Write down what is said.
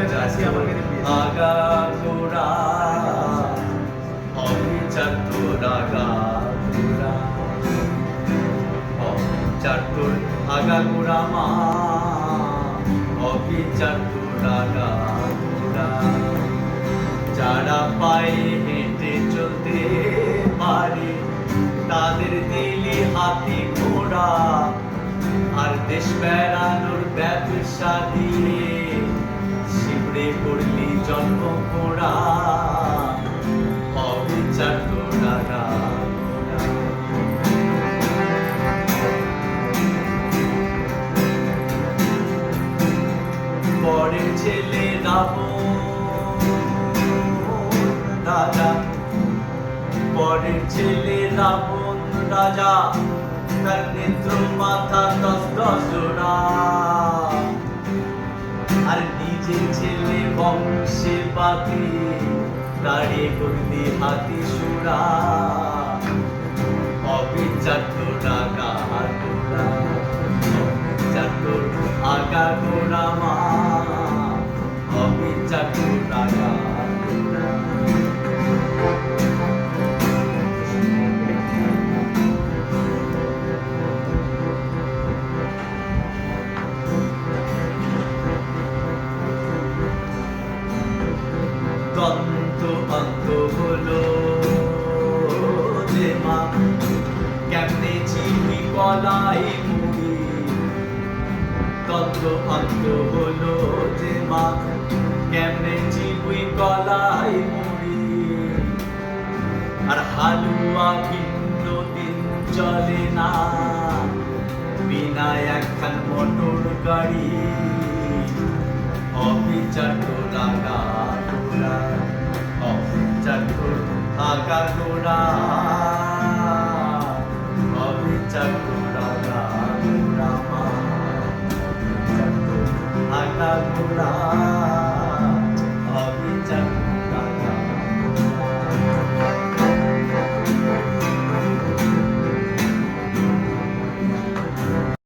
আগা গোড়া অবিচাতুর আগা গোড়া অবিচাতুর আগা গোড়া মা অবিচাতুর আগা গোড়া যারা পায়ে হেঁটে চলতে পারে তাদের দিলি হাতি ঘোড়া আর দেশ বেড়ানোর ব্যবসা দিয়ে শিবড়ে করলি জন্ম ঘোড়া অবিচার তোরা ঘোড়া পরের ছেলে রাজা পরের ছেলে রাবণ রাজা তার নেত্র মাথা 10 জোড়া আর নিজের ছেলে বংশে পাতি দাঁড়িয়ে করলি হাতি সুরা অবিচার তোরা গোড়া অবিচার তোর আগা গোড়া মা অবিচার তোরা গোড়া দন্ত অন্ত হলো যে মা কেমনে চিনি কলাই মুড়ি দন্ত অন্ত হলো যে মা কেমনে চিবুই কলাই মুড়ি আর হালুয়া ভিন্ন দিন চলে না বিনা একখান মোটর গাড়ি অবিচার তোরা গোড়া অবিচার তোর আগা গোড়া অবিচার তোরা গোড়া মা অবিচার তোর আগা গোড়া